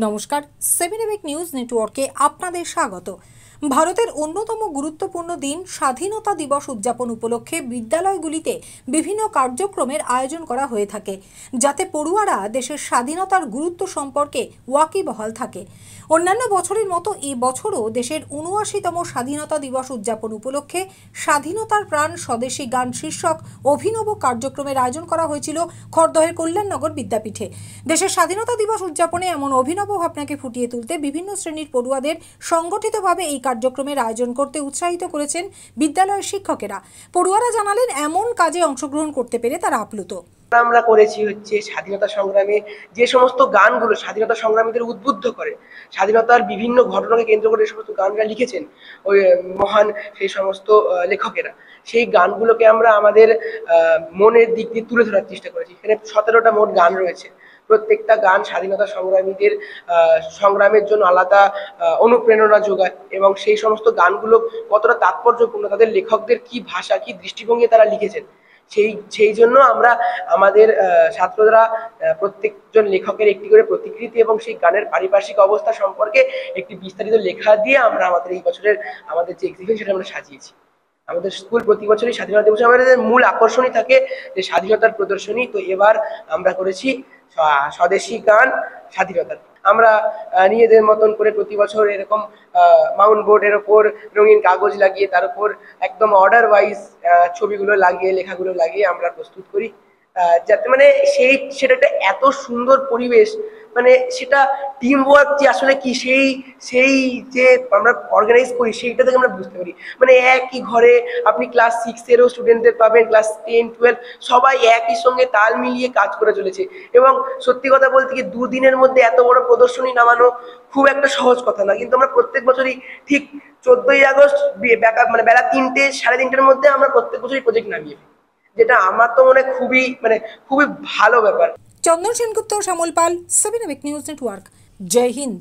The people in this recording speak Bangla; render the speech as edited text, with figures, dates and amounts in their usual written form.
নমস্কার, 7 নিউজ নেটওয়ার্কে আপনাদের স্বাগত। ভারতের অন্যতম গুরুত্বপূর্ণ দিন স্বাধীনতা দিবস উদযাপন উপলক্ষে বিদ্যালয়গুলিতে বিভিন্ন কার্যক্রমের আয়োজন করা হয়ে থাকে, যাতে পড়ুয়ারা দেশের স্বাধীনতার গুরুত্ব সম্পর্কে ওয়াকিবহাল থাকে। অন্যান্য বছরের মতো এই বছরও দেশের ৭৯তম স্বাধীনতা দিবস উদযাপন উপলক্ষে স্বাধীনতার প্রাণ স্বদেশী গান শীর্ষক অভিনব কার্যক্রমের আয়োজন করা হয়েছিল খড়দহের কল্যাণনগর বিদ্যাপীঠে। দেশের স্বাধীনতা দিবস উদযাপনে এমন অভিনব ভাবনাকে ফুটিয়ে তুলতে বিভিন্ন শ্রেণীর পড়ুয়াদের সংগঠিতভাবে এই কার্যক্রমের আয়োজন করতে উৎসাহিত করেছেন বিদ্যালয়ের শিক্ষকেরা। পড়ুয়ারা জানালেন, এমন কাজে অংশগ্রহণ করতে পেরে তারা আপ্লুত। আমরা করেছি হচ্ছে স্বাধীনতা সংগ্রামে যে সমস্ত গানগুলো স্বাধীনতা সংগ্রামীদের উদ্বুদ্ধ করে, স্বাধীনতার বিভিন্ন ঘটনাকে কেন্দ্র করে যে সমস্ত গানরা লিখেছেন ওই মহান সেই সমস্ত লেখকেরা, সেই গানগুলোকে আমরা আমাদের মনের দিক দিয়ে তুলে ধরার চেষ্টা করেছি। এখানে 17টা মোট গান রয়েছে। প্রত্যেকটা গান স্বাধীনতা সংগ্রামীদের সংগ্রামের জন্য আলাদা অনুপ্রেরণা যোগায় এবং সেই সমস্ত গানগুলো কতটা তাৎপর্যপূর্ণ, তাদের লেখকদের কি ভাষা, কি দৃষ্টিভঙ্গি তারা লিখেছেন, সেই জন্য আমরা আমাদের ছাত্ররা প্রত্যেকজন লেখকের একটি করে প্রতিকৃতি এবং সেই গানের পারিপার্শ্বিক অবস্থা সম্পর্কে একটি বিস্তারিত লেখা দিয়ে আমরা আমাদের এই বছরের আমাদের যে এক্সিবিশন সেটা আমরা সাজিয়েছি। আমাদের স্কুল প্রতি বছরই স্বাধীনতা দিবসে আমাদের মূল আকর্ষণই থাকে যে স্বাধীনতার প্রদর্শনী। তো এবার আমরা করেছি স্বদেশী গান স্বাধীনতার। আমরা নিজেদের মতন করে প্রতি বছর এরকম মাউন্ট বোর্ডের ওপর রঙিন কাগজ লাগিয়ে তার উপর একদম অর্ডার ওয়াইজ ছবিগুলো লাগিয়ে লেখাগুলো লাগিয়ে আমরা প্রস্তুত করি, যাতে মানে সেটা একটা এত সুন্দর পরিবেশ, মানে সেটা টিম ওয়ার্ক যে আসলে কি সেই যে আমরা অর্গানাইজ করি সেইটা থেকে আমরা বুঝতে পারি। মানে একই ঘরে আপনি ক্লাস 6-এরও স্টুডেন্টদের পাবেন, ক্লাস 10-12 সবাই একই সঙ্গে তাল মিলিয়ে কাজ করে চলেছে। এবং সত্যি কথা বলতে কি, দুদিনের মধ্যে এত বড় প্রদর্শনী নামানো খুব একটা সহজ কথা না, কিন্তু আমরা প্রত্যেক বছরই ঠিক 14ই আগস্ট মানে বেলা 3টে 3:30টার মধ্যে আমরা প্রত্যেক বছরই প্রজেক্ট নামিয়ে ফেলি, যেটা আমার তো মনে খুবই ভালো ব্যাপার। চন্দন সেনগুপ্ত, শ্যামল পাল, 7 নিউজ নেটওয়ার্ক। জয় হিন্দ।